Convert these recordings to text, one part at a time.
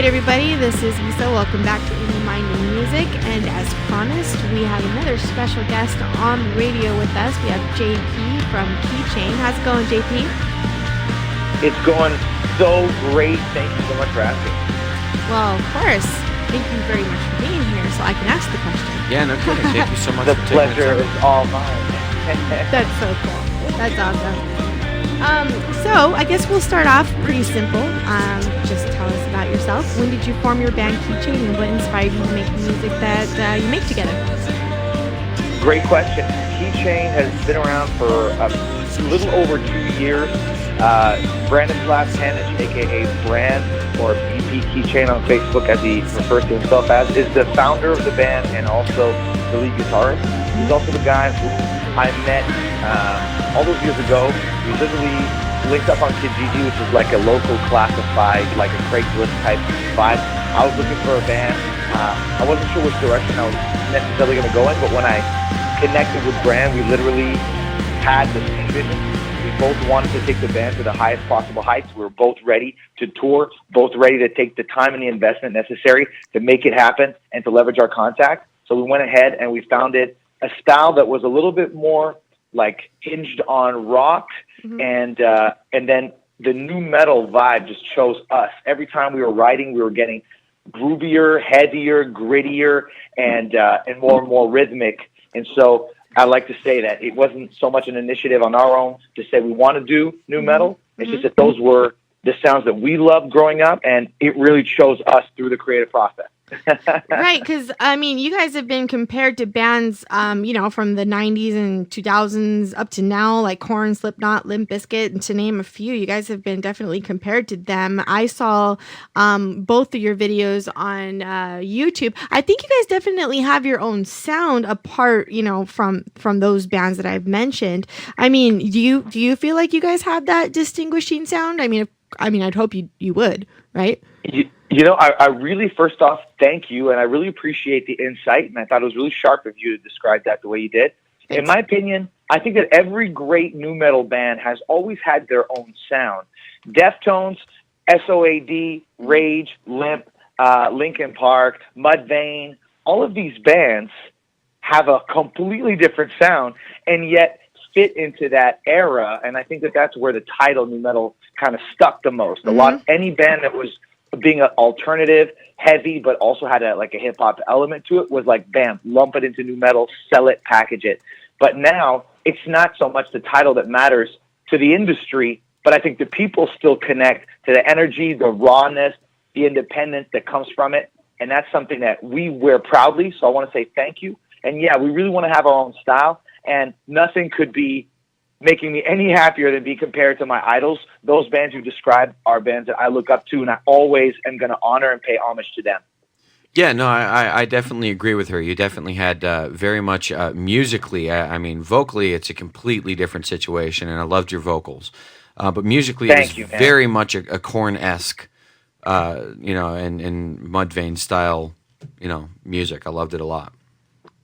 right, everybody, this is Issa. Welcome back to Indie Mind and Music. And as promised, we have another special guest on the radio with us. We have JP from KEYCHAIN. How's it going, JP? It's going so great. Thank you so much for asking. Well, of course. Thank you very much for being here so I can ask the question. Yeah, no kidding. Thank you so much The for taking the pleasure time. is all mine. That's so cool. That's awesome. So I guess we'll start off pretty simple. Just tell us about yourself. When did you form your band KEYCHAIN, and what inspired you to make the music that you make together? Great question. KEYCHAIN has been around for a little over 2 years. Brandon Henich, aka Brand, or BP KEYCHAIN on Facebook, as he refers to himself as, is the founder of the band and also the lead guitarist. He's also the guy who I met all those years ago. We literally linked up on Kijiji, which is like a local classified, like a Craigslist type vibe. I was looking for a band. I wasn't sure which direction I was necessarily going to go in, but when I connected with Brand, we literally had the same vision. We both wanted to take the band to the highest possible heights. We were both ready to tour, both ready to take the time and the investment necessary to make it happen and to leverage our contact. So we went ahead and we founded a style that was a little bit more like hinged on rock, and then the new metal vibe just chose us. Every time we were writing, we were getting groovier, heavier, grittier, and more and more rhythmic. And so I like to say that it wasn't so much an initiative on our own to say we want to do new metal. It's just that those were the sounds that we loved growing up, and it really chose us through the creative process. Right, because I mean, you guys have been compared to bands, from the 90s and 2000s up to now, like Korn, Slipknot, Limp Bizkit, and to name a few. You guys have been definitely compared to them. I saw both of your videos on YouTube. I think you guys definitely have your own sound apart, from those bands that I've mentioned. I mean, do you feel like you guys have that distinguishing sound? I mean, I'd hope you would, right? I really, first off, thank you, and I really appreciate the insight, and I thought it was really sharp of you to describe that the way you did. Thanks. In my opinion, I think that every great nu metal band has always had their own sound. Deftones, SOAD, Rage, Limp, Linkin Park, Mudvayne, all of these bands have a completely different sound, and yet fit into that era, and I think that that's where the title nu metal kind of stuck the most. Any band that was being an alternative, heavy, but also had a hip hop element to it was like, bam, lump it into nu metal, sell it, package it. But now it's not so much the title that matters to the industry, but I think the people still connect to the energy, the rawness, the independence that comes from it. And that's something that we wear proudly. So I want to say thank you. And yeah, we really want to have our own style, and nothing could be making me any happier than be compared to my idols. Those bands you described are bands that I look up to, and I always am going to honor and pay homage to them. Yeah, no, I definitely agree with her. You definitely had very much musically, I mean, vocally, it's a completely different situation, and I loved your vocals. But musically, it's very much a Korn-esque, and Mudvayne style, music. I loved it a lot.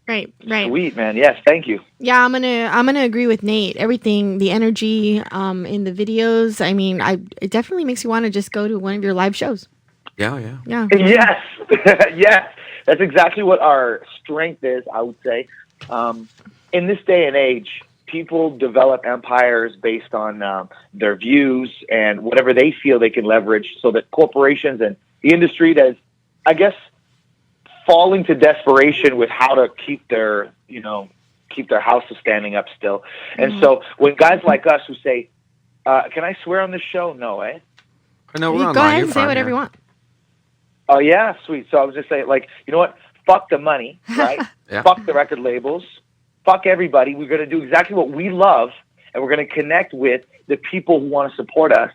Right. Sweet, man. Yes, thank you. Yeah, I'm gonna agree with Nate. Everything, the energy in the videos. I mean, it definitely makes you want to just go to one of your live shows. Yeah. Yes, yes. That's exactly what our strength is, I would say. In this day and age, people develop empires based on their views and whatever they feel they can leverage, so that corporations and the industry that is, I guess, falling to desperation with how to keep their houses standing up still. And so when guys like us who say, can I swear on this show? No, eh? No, we're Go online. ahead and say whatever you want. Oh, yeah, sweet. So I was just saying, you know what? Fuck the money, right? Yeah. Fuck the record labels. Fuck everybody. We're going to do exactly what we love, and we're going to connect with the people who want to support us.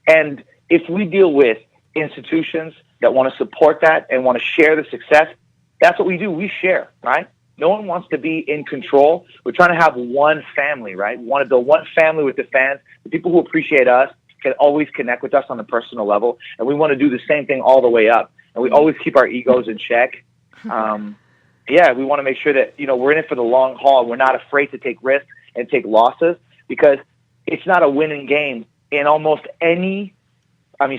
And if we deal with institutions that want to support that and want to share the success, that's what we do. We share, right? No one wants to be in control. We're trying to have one family, right? We want to build one family with the fans. The people who appreciate us can always connect with us on a personal level, and we want to do the same thing all the way up. And we always keep our egos in check. We want to make sure that, we're in it for the long haul. We're not afraid to take risks and take losses, because it's not a winning game in almost any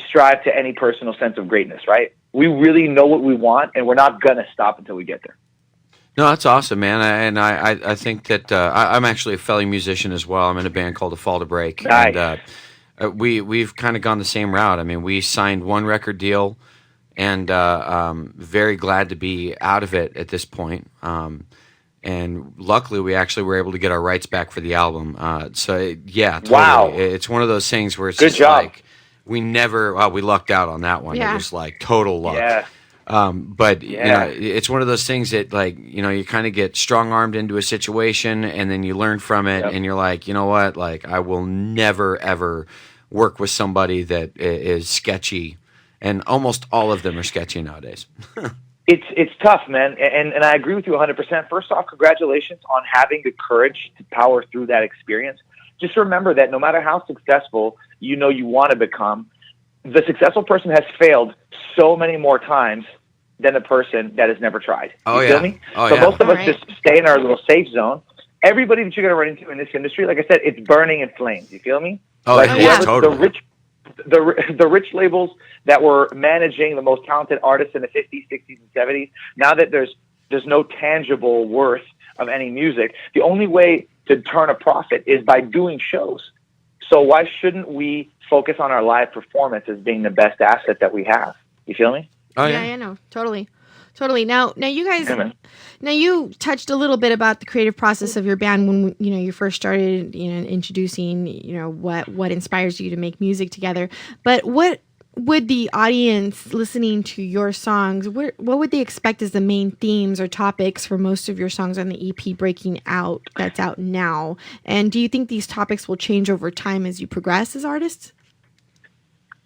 strive to any personal sense of greatness, right? We really know what we want, and we're not going to stop until we get there. No, that's awesome, man. I think that I'm actually a fellow musician as well. I'm in a band called A Fall to Break. Nice. And we've kind of gone the same route. I mean, we signed one record deal, and very glad to be out of it at this point. And luckily, we actually were able to get our rights back for the album. Yeah, totally. Wow. It's one of those things where it's Good just job. like we lucked out on that one. Yeah. It was like total luck. Yeah. But you know, it's one of those things that, like, you know, you kind of get strong-armed into a situation, and then you learn from it, and you're like, you know what, like, I will never ever work with somebody that is sketchy, and almost all of them are sketchy nowadays. It's tough, man, and I agree with you 100%. First off, congratulations on having the courage to power through that experience. Just remember that no matter how successful you know you want to become, the successful person has failed so many more times than the person that has never tried. You feel me? Oh, so yeah. most of us just stay in our little safe zone. Everybody that you're going to run into in this industry, like I said, it's burning in flames. You feel me? Oh, like, yeah, totally. The rich labels that were managing the most talented artists in the 50s, 60s, and 70s, now that there's no tangible worth of any music, the only way to turn a profit is by doing shows. So why shouldn't we focus on our live performance as being the best asset that we have? You feel me? Oh, yeah, no, totally. Now you guys, now you touched a little bit about the creative process of your band when you first started, introducing, what inspires you to make music together. But what would the audience listening to your songs, what would they expect as the main themes or topics for most of your songs on the EP Breaking Out that's out now? And do you think these topics will change over time as you progress as artists?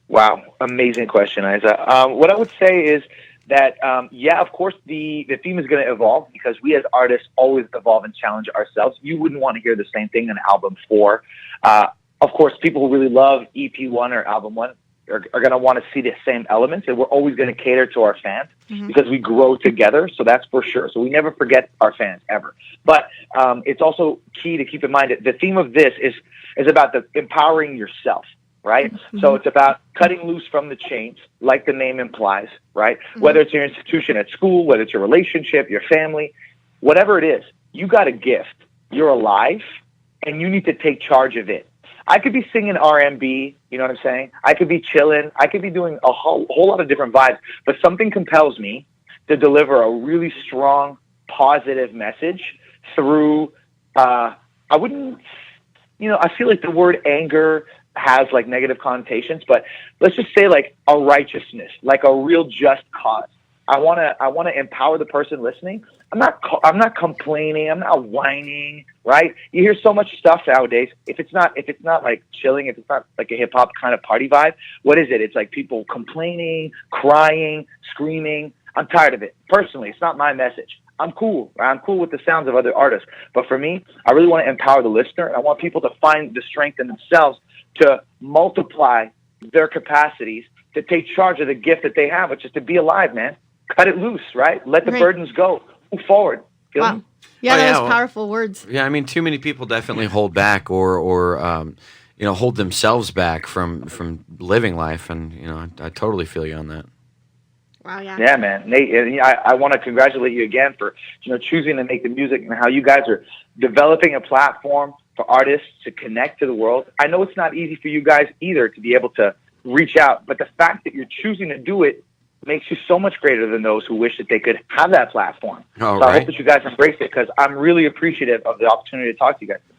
Wow, amazing question, Isa. What I would say is that, of course, the theme is going to evolve because we as artists always evolve and challenge ourselves. You wouldn't want to hear the same thing in album 4. Of course, people who really love EP 1 or album 1 are going to want to see the same elements, and we're always going to cater to our fans because we grow together, so that's for sure. So we never forget our fans, ever. But it's also key to keep in mind that the theme of this is about empowering yourself. Right? So it's about cutting loose from the chains, like the name implies, right? Whether it's your institution at school, whether it's your relationship, your family, whatever it is, you got a gift. You're alive, and you need to take charge of it. I could be singing R&B, you know what I'm saying? I could be chilling. I could be doing a whole lot of different vibes, but something compels me to deliver a really strong, positive message through, I feel like the word anger has like negative connotations, but let's just say like a righteousness, like a real just cause. I want to empower the person listening. I'm not complaining. I'm not whining, right? You hear so much stuff nowadays. If it's not like chilling, if it's not like a hip hop kind of party vibe, what is it? It's like people complaining, crying, screaming. I'm tired of it. Personally, it's not my message. I'm cool. I'm cool with the sounds of other artists. But for me, I really want to empower the listener. I want people to find the strength in themselves to multiply their capacities, to take charge of the gift that they have, which is to be alive, man. Cut it loose, right? Let the burdens go. Move forward. Feel me? Yeah, that was powerful words. Yeah, I mean, too many people definitely hold back or hold themselves back from living life, and I totally feel you on that. Wow, yeah. Yeah, man. Nate, I want to congratulate you again for choosing to make the music and how you guys are developing a platform for artists to connect to the world. I know it's not easy for you guys either to be able to reach out, but the fact that you're choosing to do it makes you so much greater than those who wish that they could have that platform. I hope that you guys embrace it because I'm really appreciative of the opportunity to talk to you guys today.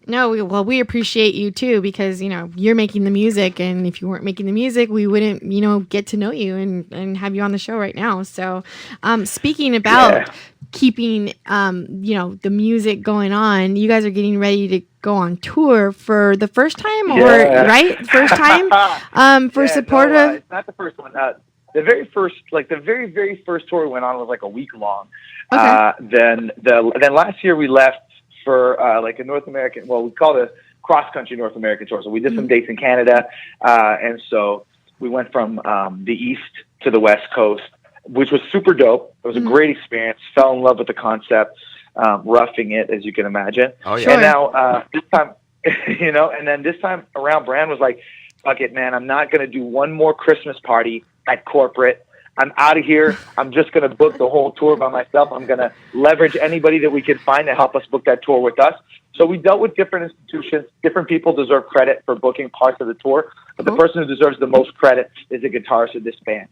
No, we appreciate you too because, you're making the music, and if you weren't making the music, we wouldn't, get to know you and have you on the show right now. So, speaking about keeping, the music going on, you guys are getting ready to go on tour for the first time First time, for support of... it's not the first one. The very first tour we went on was like a week long. Okay. Then last year we left for like a North American, we call it a cross-country North American tour. So we did some dates in Canada, and so we went from the East to the West Coast, which was super dope. It was a great experience. Fell in love with the concept, roughing it, as you can imagine. Oh, yeah. And now this time, and then this time around, Brand was like, fuck it, man. I'm not going to do one more Christmas party at corporate. I'm out of here. I'm just going to book the whole tour by myself. I'm going to leverage anybody that we can find to help us book that tour with us. So we dealt with different institutions. Different people deserve credit for booking parts of the tour. But the person who deserves the most credit is the guitarist of this band,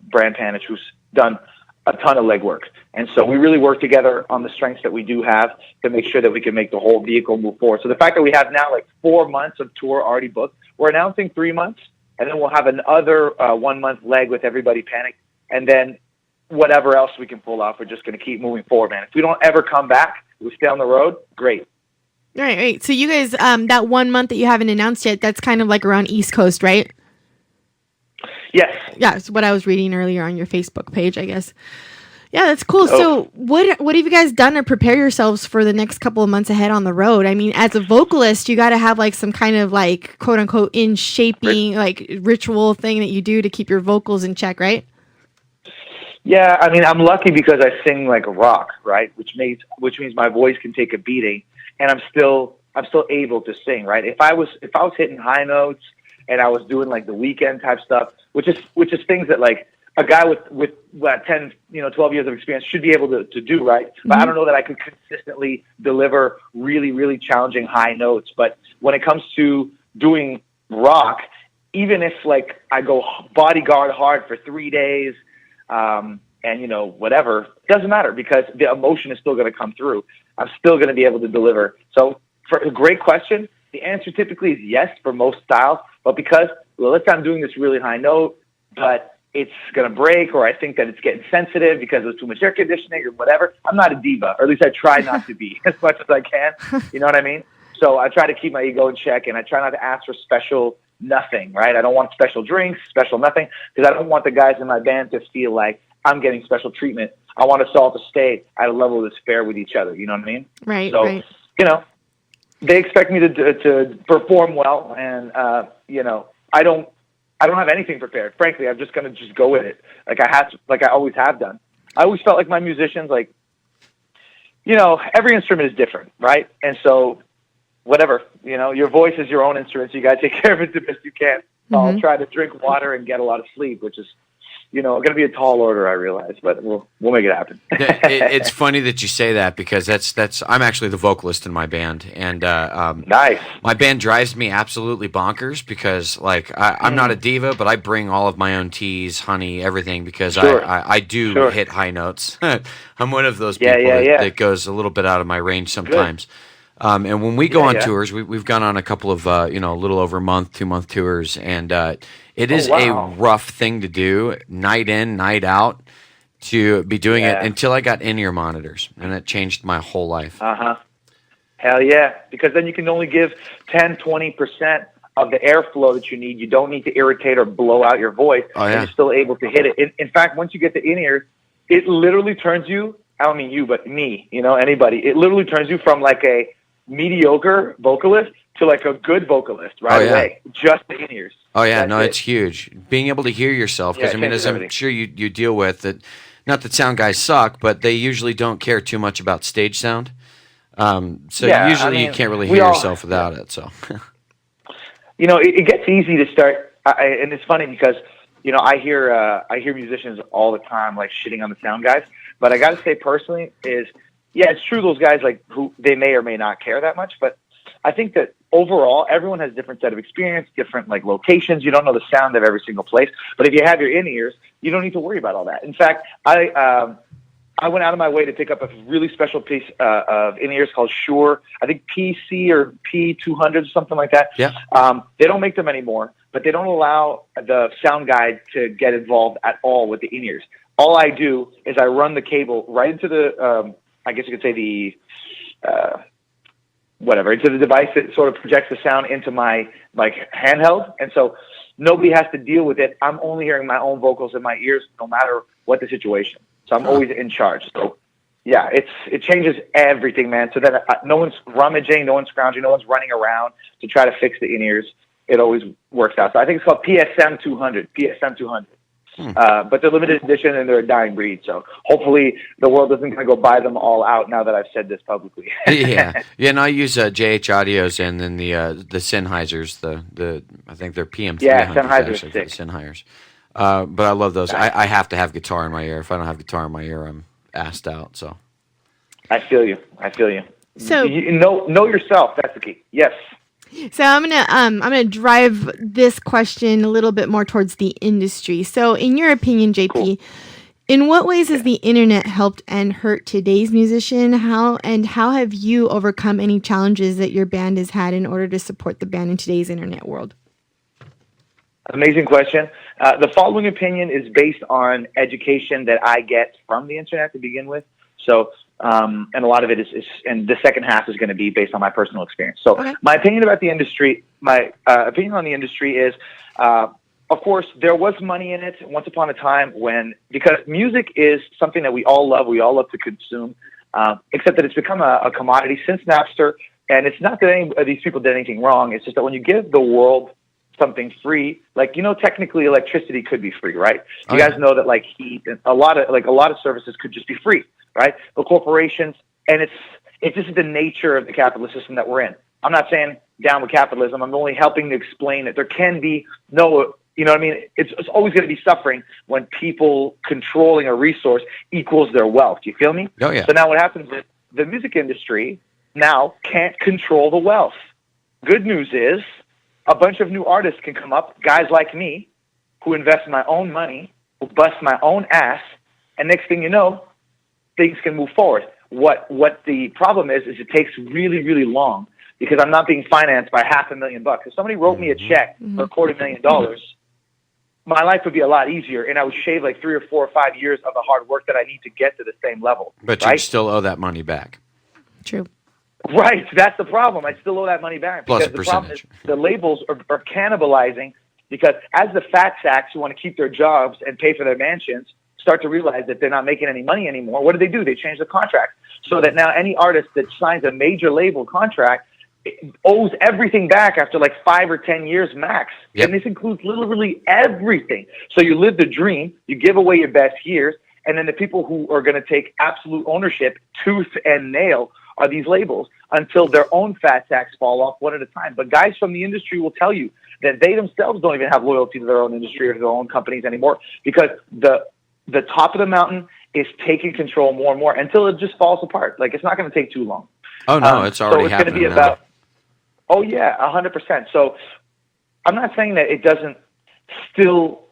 Brand Panich, who's done a ton of legwork. And so we really work together on the strengths that we do have to make sure that we can make the whole vehicle move forward. So the fact that we have now like 4 months of tour already booked, we're announcing 3 months, and then we'll have another 1 month leg with Everybody Panic. And then whatever else we can pull off, we're just going to keep moving forward, man. If we don't ever come back, we stay on the road, great. Right. So you guys, that 1 month that you haven't announced yet, that's kind of like around East Coast, right? Yes. Yeah, it's what I was reading earlier on your Facebook page, I guess. Yeah, that's cool. So what have you guys done to prepare yourselves for the next couple of months ahead on the road? I mean, as a vocalist, you got to have like some kind of like quote unquote in shaping like ritual thing that you do to keep your vocals in check, right? Yeah, I mean, I'm lucky because I sing like a rock, right? Which means my voice can take a beating, and I'm still able to sing, right? If I was hitting high notes and I was doing like the weekend type stuff, which is things that like a guy with 10, 12 years of experience should be able to do, right? But I don't know that I could consistently deliver really, really challenging high notes. But when it comes to doing rock, even if like I go bodyguard hard for 3 days, and whatever, it doesn't matter because the emotion is still going to come through. I'm still going to be able to deliver. So for a great question, the answer typically is yes for most styles, but because, well, let's say I'm doing this really high note, but it's going to break, or I think that it's getting sensitive because there's too much air conditioning or whatever, I'm not a diva, or at least I try not to be as much as I can. You know what I mean? So I try to keep my ego in check, and I try not to ask for special nothing, right? I don't want special drinks, special nothing, because I don't want the guys in my band to feel like I'm getting special treatment. I want us all to stay at a level that's fair with each other. You know what I mean? Right. So, right. They expect me to perform well, and I don't have anything prepared. Frankly, I'm just going to go with it, like I always have done. I always felt like my musicians, like, every instrument is different, right? And so, whatever, your voice is your own instrument, so you got to take care of it the best you can. So I'll try to drink water and get a lot of sleep, which is, going to be a tall order, I realize, but we'll make it happen. It's funny that you say that because I'm actually the vocalist in my band, and nice. My band drives me absolutely bonkers because I'm not a diva, but I bring all of my own teas, honey, everything because I do hit high notes. I'm one of those people that goes a little bit out of my range sometimes. And when we go on tours, we've gone on a couple of a little over a month, 2 month tours, and it is a rough thing to do, night in, night out, to be doing it until I got in-ear monitors, and it changed my whole life. Hell yeah, because then you can only give 10-20% of the airflow that you need. You don't need to irritate or blow out your voice, and you're still able to hit it. In fact, once you get the in-ears, it literally turns you, I don't mean you, but me, anybody, it literally turns you from like a mediocre vocalist to like a good vocalist right away, just the in-ears. It's huge. Being able to hear yourself, because as I'm sure you deal with, that not that sound guys suck, but they usually don't care too much about stage sound. Usually you can't really hear yourself without it. So, it gets easy to start, and it's funny because I hear musicians all the time like shitting on the sound guys, but I got to say personally is, it's true those guys like who they may or may not care that much, but I think that overall everyone has a different set of experience, different like locations. You don't know the sound of every single place, but if you have your in-ears, you don't need to worry about all that. In fact, I went out of my way to pick up a really special piece of in-ears called Shure, I think PC or P200 or something like that. Yeah. They don't make them anymore, but they don't allow the sound guy to get involved at all with the in-ears. All I do is I run the cable right into the, I guess you could say the, into the device that sort of projects the sound into my like handheld. And so nobody has to deal with it. I'm only hearing my own vocals in my ears, no matter what the situation. So I'm always in charge. So yeah, it changes everything, man. So then no one's rummaging, no one's scrounging, no one's running around to try to fix the in-ears. It always works out. So I think it's called PSM 200. But they're limited edition and they're a dying breed. So hopefully the world isn't going to go buy them all out now that I've said this publicly. Yeah. And I use JH Audios and then the Sennheisers, I think they're PM300s. Yeah, Sennheiser's actually, sick. the Sennheisers. But I love those. I have to have guitar in my ear. If I don't have guitar in my ear, I'm assed out. So I feel you. So you know yourself. That's the key. Yes. So I'm gonna drive this question a little bit more towards the industry. So in your opinion, JP, Cool. in what ways has the internet helped and hurt today's musician? How have you overcome any challenges that your band has had in order to support the band in today's internet world? Amazing question. The following opinion is based on education that I get from the internet to begin with. So, and a lot of it is and the second half is going to be based on my personal experience. So Okay. my opinion about the industry, opinion on the industry is, of course, there was money in it once upon a time because music is something that we all love to consume, except that it's become a commodity since Napster. And it's not that any of these people did anything wrong. It's just that when you give the world something free, like, technically electricity could be free, right? You guys know that like heat and a lot of services could just be free, right? But corporations, and it's just the nature of the capitalist system that we're in. I'm not saying down with capitalism. I'm only helping to explain that there can be no, you know what I mean? It's always going to be suffering when people controlling a resource equals their wealth. Do you feel me? Oh, yeah. So now what happens is the music industry now can't control the wealth. Good news is a bunch of new artists can come up, guys like me, who invest my own money, who bust my own ass, and next thing you know, things can move forward. What the problem is it takes really, really long because I'm not being financed by $500,000. If somebody wrote me a check for $250,000, my life would be a lot easier, and I would shave like 3 or 4 or 5 years of the hard work that I need to get to the same level. But right? you still owe that money back. True. Right, that's the problem. I still owe that money back. Plus because a the problem is percentage. the labels are cannibalizing because as the fat sacks who want to keep their jobs and pay for their mansions start to realize that they're not making any money anymore, what do? They change the contract so that now any artist that signs a major label contract owes everything back after like 5 or 10 years max. Yep. And this includes literally everything. So you live the dream, you give away your best years, and then the people who are going to take absolute ownership, tooth and nail, are these labels until their own fat sacks fall off one at a time. But guys from the industry will tell you that they themselves don't even have loyalty to their own industry or to their own companies anymore because the top of the mountain is taking control more and more until it just falls apart. Like, it's not going to take too long. Oh, no, it's already so it's happening going to be now. oh, yeah, 100%. So I'm not saying that it doesn't still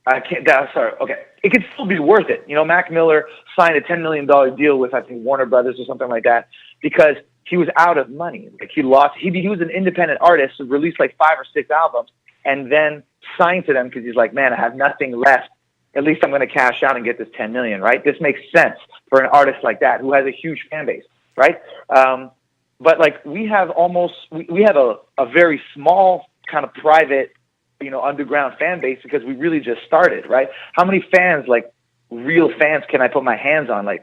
okay. It could still be worth it. Mac Miller signed a $10 million deal with, I think, Warner Brothers or something like that because he was out of money. Like, he was an independent artist who released like 5 or 6 albums and then signed to them because he's like, man, I have nothing left. At least I'm going to cash out and get this 10 million, right? This makes sense for an artist like that who has a huge fan base, right? But like we have a very small kind of private, underground fan base because we really just started, right? How many fans, like real fans, can I put my hands on? Like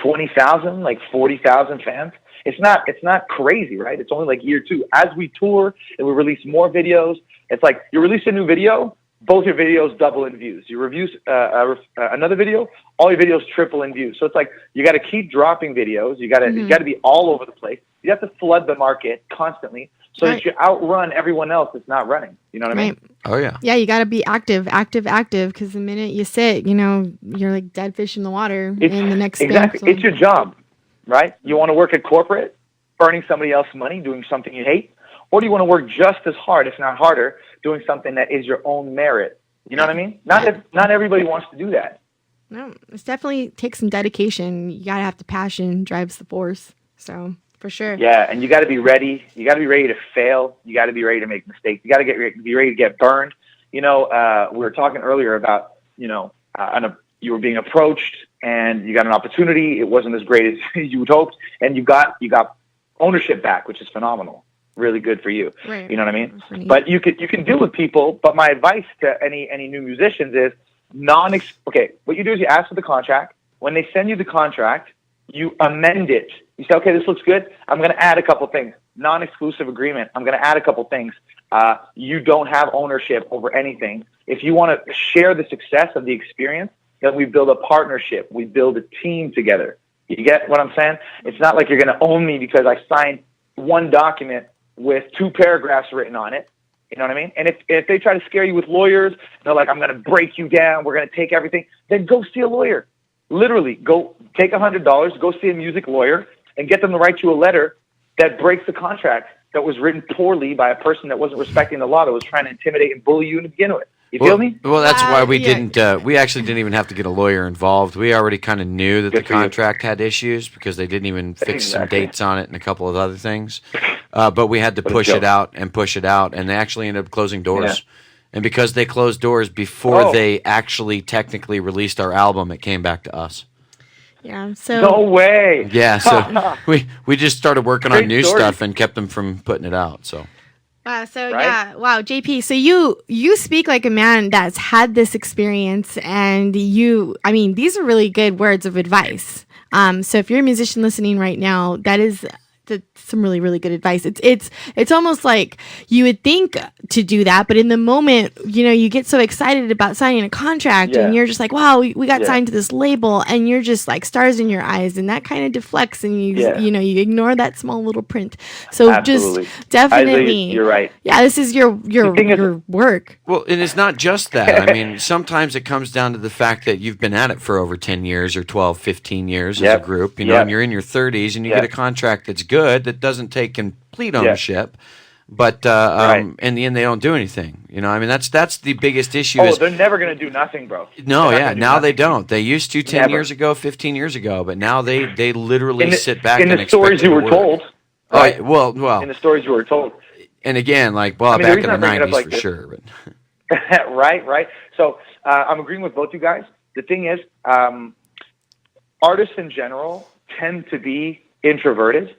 20,000, like 40,000 fans? It's not crazy, right? It's only like year 2. As we tour and we release more videos, it's like you release a new video, both your videos double in views. You reviews another video, all your videos triple in views. So it's like you got to keep dropping videos. You got to be all over the place. You have to flood the market constantly so that you outrun everyone else that's not running. You know what I mean? Oh, yeah. Yeah, you got to be active, because the minute you sit, you're like dead fish in the water in the next exactly. step, so. It's your job, right? You want to work at corporate, earning somebody else's money, doing something you hate, or do you want to work just as hard, if not harder, doing something that is your own merit? You know what I mean? Not everybody wants to do that. No, it's definitely takes some dedication. You gotta have the passion drives the force. So for sure. Yeah, and you got to be ready. You got to be ready to fail. You got to be ready to make mistakes. You got to be ready to get burned. We were talking earlier about you were being approached and you got an opportunity. It wasn't as great as you would hoped, and you got ownership back, which is phenomenal. Really good for you. Right. You know what I mean? But you can deal with people. But my advice to any new musicians is what you do is you ask for the contract. When they send you the contract, you amend it. You say, okay, this looks good. I'm going to add a couple things. Non-exclusive agreement. I'm going to add a couple things. You don't have ownership over anything. If you want to share the success of the experience, then we build a partnership. We build a team together. You get what I'm saying? It's not like you're going to own me because I signed one document with 2 paragraphs written on it. You know what I mean? And if they try to scare you with lawyers, they're like, I'm going to break you down, we're going to take everything, then go see a lawyer. Literally, go take $100, go see a music lawyer, and get them to write you a letter that breaks the contract that was written poorly by a person that wasn't respecting the law, that was trying to intimidate and bully you to begin with. You feel me? Well, that's why we didn't. We actually didn't even have to get a lawyer involved. We already kind of knew that the contract had issues because they didn't even fix some dates on it and a couple of other things. But we had to push it out, and they actually ended up closing doors. Yeah. And because they closed doors before they actually technically released our album, it came back to us. Yeah. So no way. Yeah. So we just started working on new stuff and kept them from putting it out. So. Wow. So yeah. Wow, JP. So you speak like a man that's had this experience, and I mean, these are really good words of advice. So if you're a musician listening right now, that is some really, really good advice. It's almost like you would think to do that, but in the moment, you get so excited about signing a contract and you're just like, wow, we got signed to this label, and you're just like stars in your eyes, and that kind of deflects, and you ignore that small little print. So Absolutely. Just definitely, you're right. Yeah, this is your work. Well, and it's not just that. I mean, sometimes it comes down to the fact that you've been at it for over 10 years or 12, 15 years as a group, and you're in your 30s, and you get a contract that's good, that doesn't take complete ownership, but in the end they don't do anything. I mean, that's the biggest issue. They're never going to do nothing, bro. No, now they don't. They used to 10 years ago, 15 years ago, but now they literally sit back and expect stories you were told. Right? Well, in the stories you were told. And again, back in the 90s for sure. But right. So I'm agreeing with both you guys. The thing is, artists in general tend to be introverted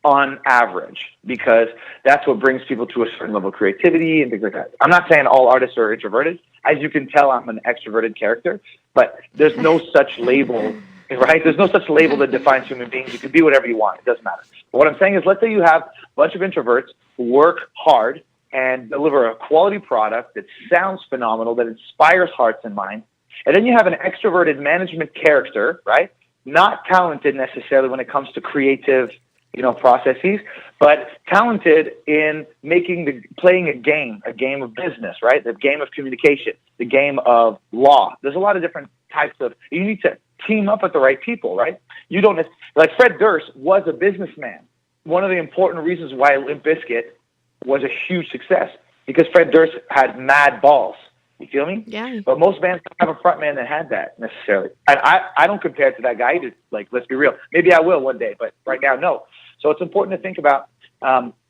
on average, because that's what brings people to a certain level of creativity and things like that. I'm not saying all artists are introverted. As you can tell, I'm an extroverted character, but there's no such label, right? There's no such label that defines human beings. You can be whatever you want. It doesn't matter. But what I'm saying is, let's say you have a bunch of introverts who work hard and deliver a quality product that sounds phenomenal, that inspires hearts and minds. And then you have an extroverted management character, right? Not talented necessarily when it comes to creative processes, but talented in playing a game of business, right? The game of communication, the game of law. There's a lot of different types you need to team up with the right people, right? You don't, like Fred Durst was a businessman. One of the important reasons why Limp Bizkit was a huge success, because Fred Durst had mad balls. You feel me? Yeah. But most bands don't have a front man that had that necessarily. And I don't compare it to that guy either. Like, let's be real. Maybe I will one day, but right now, no. So it's important to think about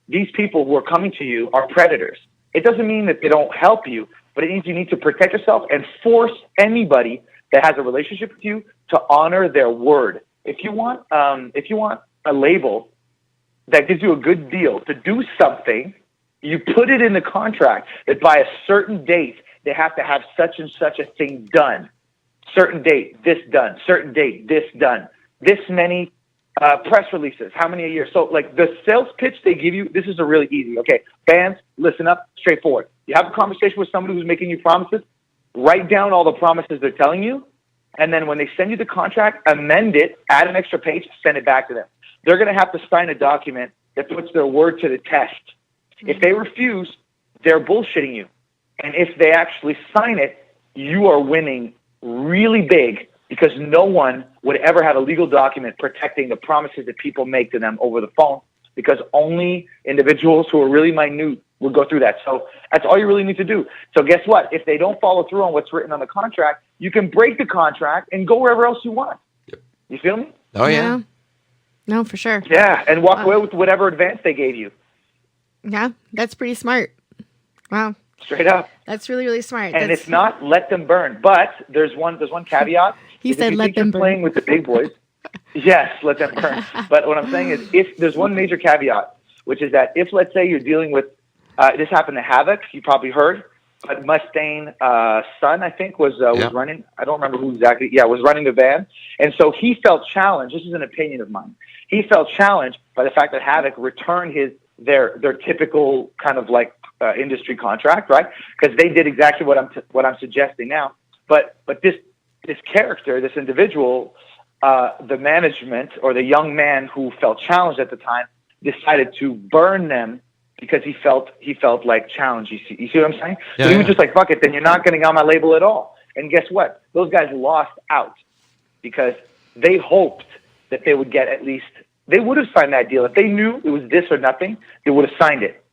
these people who are coming to you are predators. It doesn't mean that they don't help you, but it means you need to protect yourself and force anybody that has a relationship with you to honor their word. If you want a label that gives you a good deal to do something, you put it in the contract that by a certain date, they have to have such and such a thing done. Certain date, this done. Certain date, this done. This many press releases, how many a year? So, like, the sales pitch they give you, this is a really easy. Okay, fans, listen up, straightforward. You have a conversation with somebody who's making you promises, write down all the promises they're telling you, and then when they send you the contract, amend it, add an extra page, send it back to them. They're going to have to sign a document that puts their word to the test. If they refuse, they're bullshitting you. And if they actually sign it, you are winning really big, because no one would ever have a legal document protecting the promises that people make to them over the phone, because only individuals who are really minute would go through that. So that's all you really need to do. So guess what? If they don't follow through on what's written on the contract, you can break the contract and go wherever else you want. Yep. You feel me? Oh, yeah. No, for sure. Yeah, and walk away with whatever advance they gave you. Yeah, that's pretty smart. Wow. Straight up. That's really, really smart. And it's not let them burn. But there's one caveat. He said let them burn. Playing with the big boys. Yes, let them burn. But what I'm saying is, if there's one major caveat, which is that if, let's say, you're dealing with, this happened to Havoc, you probably heard, but Mustaine son, I think, was running. I don't remember who exactly. Yeah, was running the van. And so he felt challenged. This is an opinion of mine. He felt challenged by the fact that Havoc returned his their typical kind of like industry contract, right? Because they did exactly what I'm suggesting now. But this character, this individual, the management or the young man who felt challenged at the time decided to burn them because he felt like challenged. You see what I'm saying? Yeah, so he was just like, fuck it, then you're not getting on my label at all. And guess what? Those guys lost out because they hoped that they would get at least, they would have signed that deal. If they knew it was this or nothing, they would have signed it.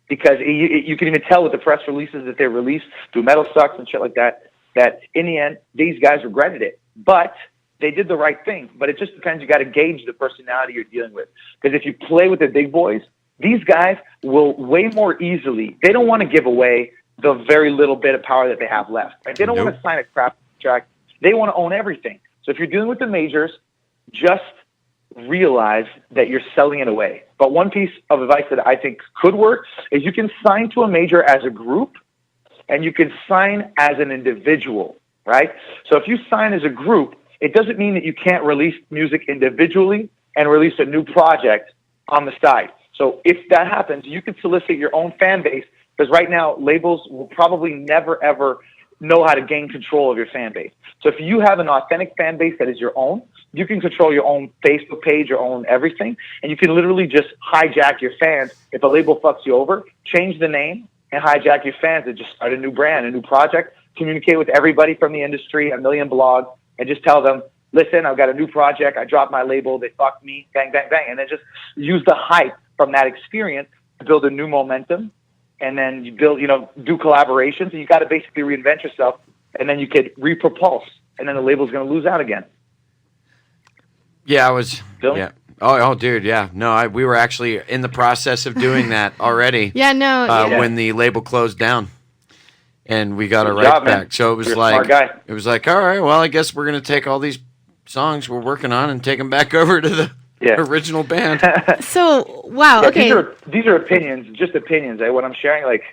Because you can even tell with the press releases that they released through Metal Sucks and shit like that, that in the end, these guys regretted it. But they did the right thing. But it just depends. You got to gauge the personality you're dealing with. Because if you play with the big boys, these guys will way more easily. They don't want to give away the very little bit of power that they have left. Right? They don't want to sign a crap contract. They want to own everything. So if you're dealing with the majors, just realize that you're selling it away. But one piece of advice that I think could work is you can sign to a major as a group and you can sign as an individual, right? So if you sign as a group, it doesn't mean that you can't release music individually and release a new project on the side. So if that happens, you can solicit your own fan base, because right now labels will probably never, ever know how to gain control of your fan base. So if you have an authentic fan base that is your own, you can control your own Facebook page, your own everything, and you can literally just hijack your fans. If a label fucks you over, change the name and hijack your fans and just start a new brand, a new project, communicate with everybody from the industry, a million blogs, and just tell them, listen, I've got a new project, I dropped my label, they fucked me, bang, bang, bang, and then just use the hype from that experience to build a new momentum, and then you build, do collaborations, and you got to basically reinvent yourself, and then you could repropulse, and then the label's going to lose out again. Yeah, I was. Dylan? Yeah. Oh, dude. Yeah. No, we were actually in the process of doing that already. Yeah, no. When the label closed down, and we got Good it right job, back. man. So it was You're a like, smart guy. it was like, all right, well, I guess we're gonna take all these songs we're working on and take them back over to the original band. So, wow. Yeah, Okay. These are opinions, just opinions. What I'm sharing, like,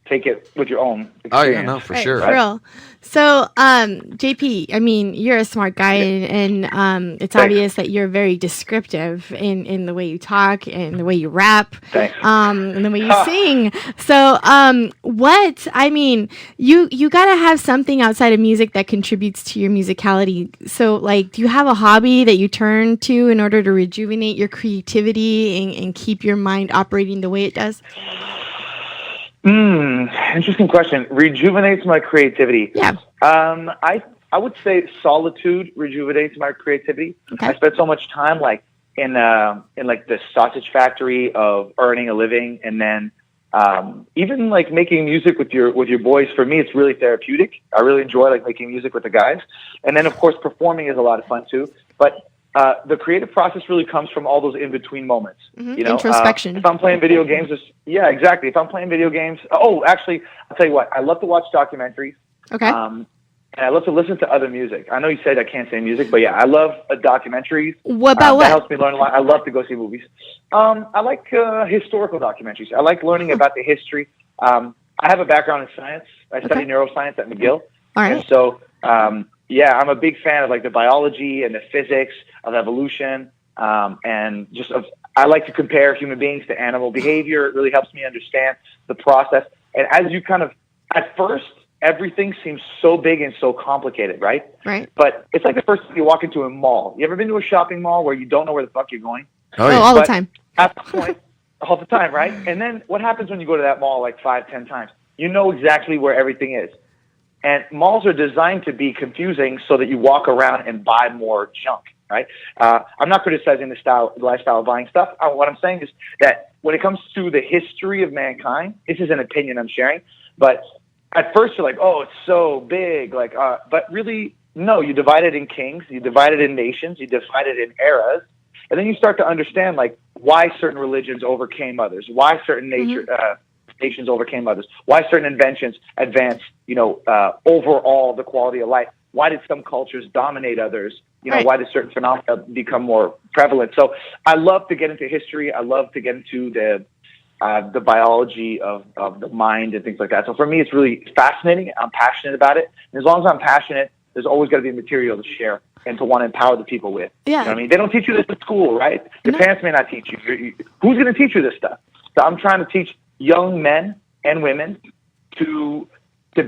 take it with your own experience. Oh yeah, no, for Right, sure. for real. So, JP, I mean, you're a smart guy, and it's obvious that you're very descriptive in the way you talk and the way you rap, Thanks. and the way you sing. So, you gotta have something outside of music that contributes to your musicality. So, like, do you have a hobby that you turn to in order to rejuvenate your creativity and keep your mind operating the way it does? Interesting question. Rejuvenates my creativity. Yeah. I would say solitude rejuvenates my creativity. Okay. I spent so much time like in like the sausage factory of earning a living, and then even like making music with your boys. For me, it's really therapeutic. I really enjoy like making music with the guys, and then of course performing is a lot of fun too. But the creative process really comes from all those in-between moments. Mm-hmm. Introspection. If I'm playing video games, exactly. If I'm playing video games, actually, I'll tell you what, I love to watch documentaries. Okay. And I love to listen to other music. I know you said I can't say music, but yeah, I love documentaries. What about what? That helps me learn a lot. I love to go see movies. I like historical documentaries. I like learning about the history. I have a background in science. I study neuroscience at McGill. All right. And so, I'm a big fan of like the biology and the physics of evolution, and I like to compare human beings to animal behavior. It really helps me understand the process. And as you at first, everything seems so big and so complicated, right? Right. But it's like the first time you walk into a mall. You ever been to a shopping mall where you don't know where the fuck you're going? Oh, yeah. All the time. At the point, all the time, right? And then what happens when you go to that mall like 5-10 times? You know exactly where everything is. And malls are designed to be confusing so that you walk around and buy more junk, right? I'm not criticizing the lifestyle of buying stuff. What I'm saying is that when it comes to the history of mankind, this is an opinion I'm sharing, but at first you're like, oh, it's so big, but really, no, you divide it in kings, you divide it in nations, you divide it in eras, and then you start to understand like why certain religions overcame others, why certain nations overcame others, why certain inventions advanced, overall the quality of life. Why did some cultures dominate others? Why did certain phenomena become more prevalent? So I love to get into history. I love to get into the biology of the mind and things like that. So for me, it's really fascinating. I'm passionate about it. And as long as I'm passionate, there's always got to be material to share and to want to empower the people with. Yeah. You know what I mean? They don't teach you this at school, right? Your parents may not teach you. Who's going to teach you this stuff? So I'm trying to teach young men and women to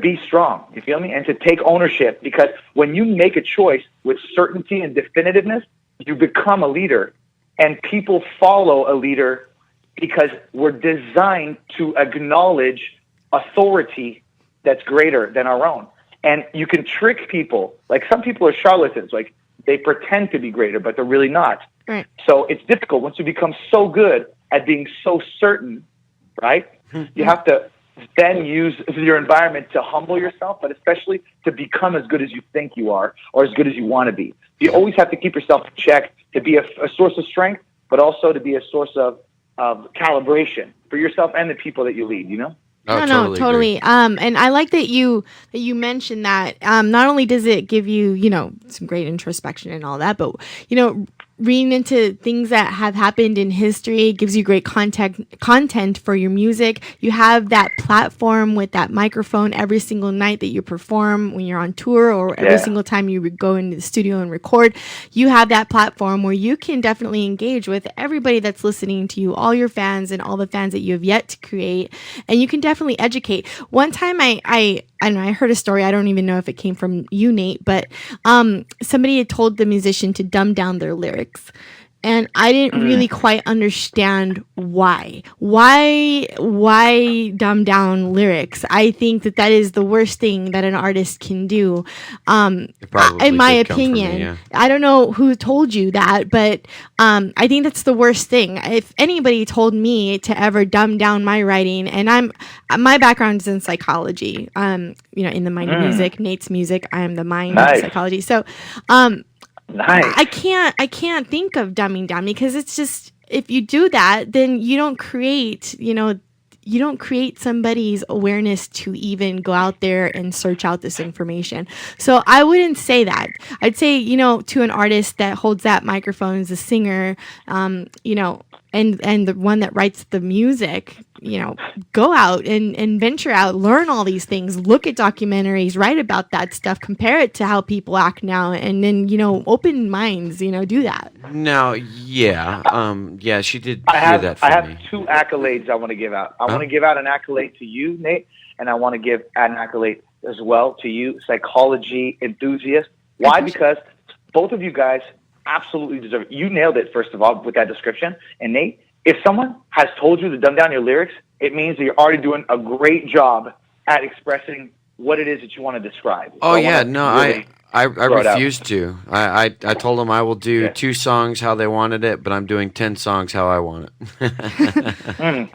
be strong, you feel me? And to take ownership, because when you make a choice with certainty and definitiveness, you become a leader, and people follow a leader because we're designed to acknowledge authority that's greater than our own. And you can trick people. Like, some people are charlatans. Like, they pretend to be greater, but they're really not. Right. So it's difficult once you become so good at being so certain, right? You have to then use your environment to humble yourself, but especially to become as good as you think you are, or as good as you want to be. You always have to keep yourself in check to be a source of strength, but also to be a source of calibration for yourself and the people that you lead, you know? Oh, No, totally. And I like that you mentioned that. Not only does it give you, some great introspection and all that, but reading into things that have happened in history, it gives you great content for your music. You have that platform with that microphone every single night that you perform when you're on tour, or every single time you go into the studio and record. You have that platform where you can definitely engage with everybody that's listening to you, all your fans and all the fans that you have yet to create, and you can definitely educate. One time I heard a story. I don't even know if it came from you, Nate, but somebody had told the musician to dumb down their lyrics. And I didn't really quite understand why. Why dumb down lyrics? I think that is the worst thing that an artist can do. In my opinion, I don't know who told you that, but I think that's the worst thing. If anybody told me to ever dumb down my writing, and my background is in psychology, in the mind of music, Nate's music, I am the mind of psychology. So, nice. I can't think of dumbing down, because it's just, if you do that, then you don't create somebody's awareness to even go out there and search out this information. So I wouldn't say that. I'd say, to an artist that holds that microphone as a singer, and the one that writes the music, go out and venture out, learn all these things, look at documentaries, write about that stuff, compare it to how people act now, and then, open minds, do that. No, she did do that for me. I have two accolades I want to give out. I want to give out an accolade to you, Nate, and I want to give an accolade as well to you, psychology enthusiast. Why? Because both of you guys absolutely deserve it. You nailed it, first of all, with that description. And Nate, if someone has told you to dumb down your lyrics, it means that you're already doing a great job at expressing what it is that you want to describe. Oh, yeah, no, I refused to. I told them I will do 2 songs how they wanted it, but I'm doing 10 songs how I want it.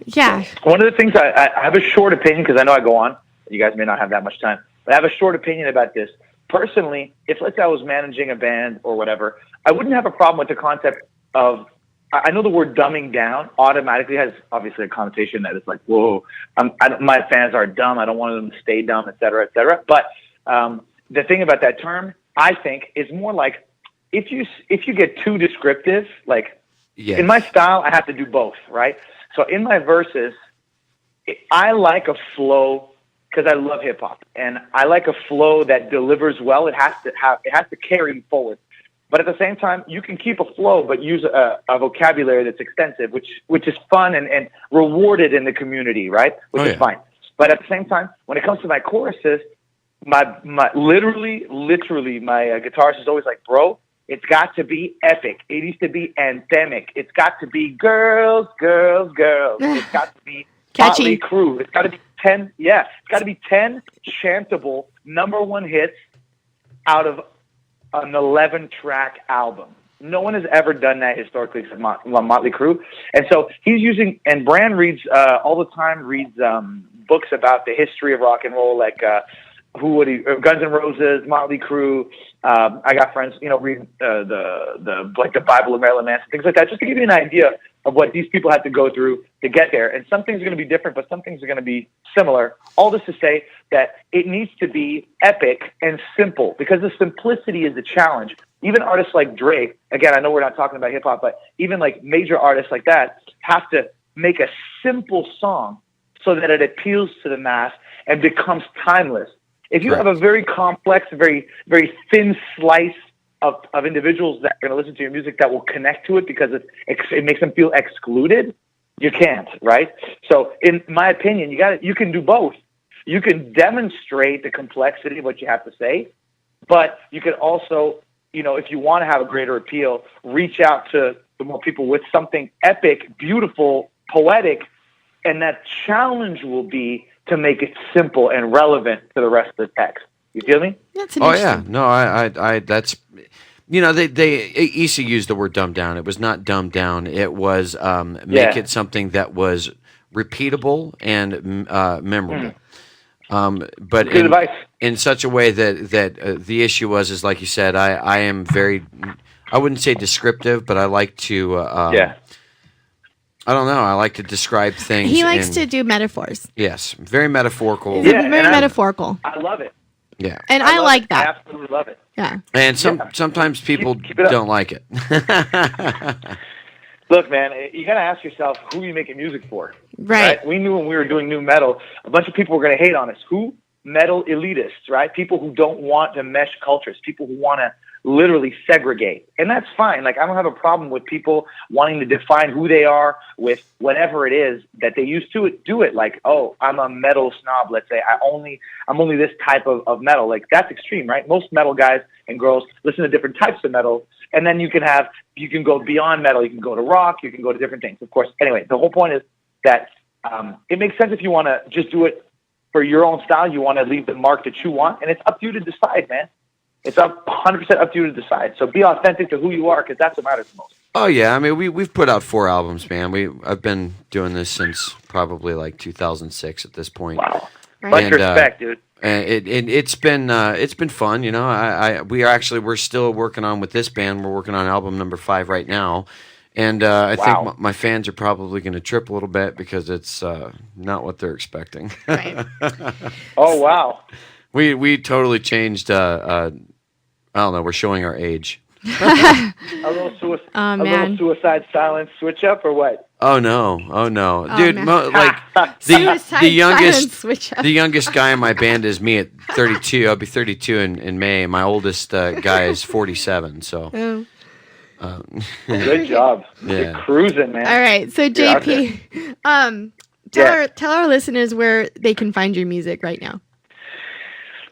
Yeah. One of the things, I have a short opinion, because I know I go on. You guys may not have that much time. But I have a short opinion about this. Personally, if, let's say, I was managing a band or whatever, I wouldn't have a problem with the concept of, I know the word dumbing down automatically has obviously a connotation that it's like, whoa, my fans are dumb. I don't want them to stay dumb, et cetera, et cetera. But the thing about that term, I think, is more like, if you get too descriptive, like, in my style, I have to do both, right? So in my verses, I like a flow, because I love hip hop, and I like a flow that delivers well. It has to carry me forward. But at the same time, you can keep a flow, but use a vocabulary that's extensive, which is fun and rewarded in the community, right? Which is fine. But at the same time, when it comes to my choruses, my literally, my guitarist is always like, bro, it's got to be epic. It needs to be anthemic. It's got to be girls, girls, girls. It's got to be Motley Crue. It's got to be 10. Yeah, it's got to be 10 chantable #1 hits out of an 11-track album. No one has ever done that historically except Motley Crue. And so he's using, and Brand reads all the time, books about the history of rock and roll, like Guns N' Roses, Motley Crue. I got friends, read the Bible of Marilyn Manson, things like that, just to give you an idea of what these people had to go through to get there. And some things are going to be different, but some things are going to be similar. All this to say that it needs to be epic and simple, because the simplicity is the challenge. Even artists like Drake, again, I know we're not talking about hip hop, but even like major artists like that have to make a simple song so that it appeals to the mass and becomes timeless. If you have a very complex, very, very thin slice of individuals that are going to listen to your music that will connect to it because it makes them feel excluded, You can't, right? So in my opinion, you can do both. You can demonstrate the complexity of what you have to say, but you can also, if you want to have a greater appeal, reach out to the more people with something epic, beautiful, poetic, and that challenge will be to make it simple and relevant to the rest of the text. You feel me? That's Oh yeah, no, I that's, they Issa used the word dumbed down. It was not dumbed down. It was make it something that was repeatable and memorable. But Good advice. In such a way that the issue is like you said, I am very, I wouldn't say descriptive, but I like to I don't know. I like to describe things. He likes to do metaphors. Yes, very metaphorical. Very metaphorical. I love it. Yeah, and I like that. I absolutely love it. Yeah, and sometimes people don't like it. Look, man, you got to ask yourself who you making music for. Right. We knew when we were doing new metal, a bunch of people were going to hate on us. Who? Metal elitists, right? People who don't want to mesh cultures. People who want to literally segregate. And that's fine. Like, I don't have a problem with people wanting to define who they are with whatever it is that they used to do it. Like, oh, I'm a metal snob, let's say. I'm only this type of metal. Like, that's extreme, right? Most metal guys and girls listen to different types of metal. And then you can go beyond metal. You can go to rock. You can go to different things, of course. Anyway, the whole point is that it makes sense if you want to just do it for your own style. You want to leave the mark that you want, and it's up to you to decide, man. It's 100% up to you to decide. So be authentic to who you are, because that's what matters most. Oh yeah, I mean we've put out 4 albums, man. I've been doing this since probably like 2006 at this point. Wow, much respect, dude. And it's been fun, we're still working on with this band. We're working on album number 5 right now, and I think my fans are probably going to trip a little bit because it's not what they're expecting. Right. Oh wow. We totally changed. I don't know. We're showing our age. a little suicide silence switch up or what? Oh no, dude! The youngest guy in my band is me at 32. I'll be 32 in May. My oldest guy is 47. So, good job. Yeah. You're cruising, man. All right, so JP, tell our listeners where they can find your music right now.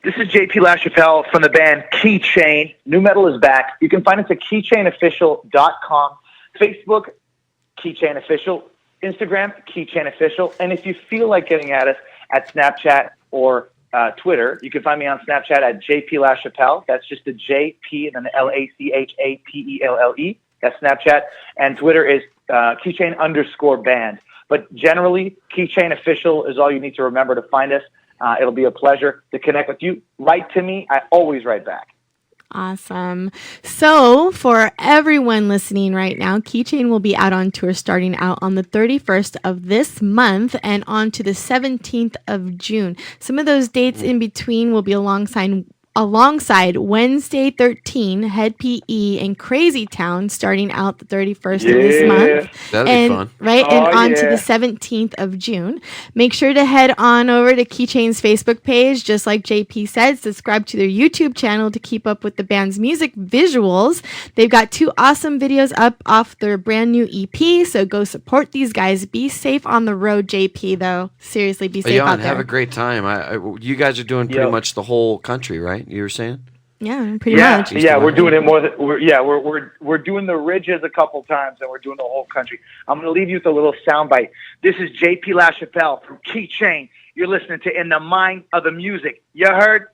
This is JP LaChapelle from the band KEYCHAIN. New metal is back. You can find us at KeychainOfficial.com, Facebook, KEYCHAIN Official, Instagram, KEYCHAIN Official, and if you feel like getting at us at Snapchat or Twitter, you can find me on Snapchat at JP LaChapelle. That's just the JP and then the LACHAPELLE. That's Snapchat. And Twitter is KEYCHAIN_band. But generally, KEYCHAIN Official is all you need to remember to find us. It'll be a pleasure to connect with you. Write to me. I always write back. Awesome. So for everyone listening right now, KEYCHAIN will be out on tour starting out on the 31st of this month and on to the 17th of June. Some of those dates in between will be alongside Wednesday 13, Head PE, and Crazy Town starting out the 31st of this month. That'll be fun. Right, and on to the 17th of June. Make sure to head on over to KEYCHAIN's Facebook page, just like JP said. Subscribe to their YouTube channel to keep up with the band's music visuals. They've got 2 awesome videos up off their brand new EP, so go support these guys. Be safe on the road, JP, though. Seriously, be safe out there. Have a great time. You guys are doing pretty much the whole country, right? You were saying? Yeah, pretty much. Yeah, we're doing it more than we're doing the ridges a couple times, and we're doing the whole country. I'm going to leave you with a little soundbite. This is JP LaChapelle from KEYCHAIN. You're listening to In the Mind of the Music. You heard?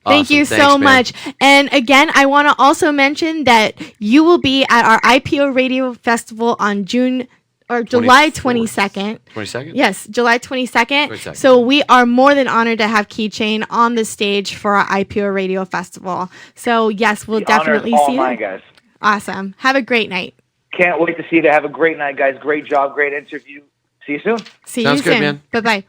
Thank you so much. And again, I want to also mention that you will be at our IPO Radio Festival on July 22nd. 22nd? Yes, July 22nd. So we are more than honored to have KEYCHAIN on the stage for our IPO Radio Festival. So yes, we'll definitely see you. Guys. Awesome. Have a great night. Can't wait to see you. Have a great night, guys. Great job. Great interview. See you soon. See you soon. Bye-bye.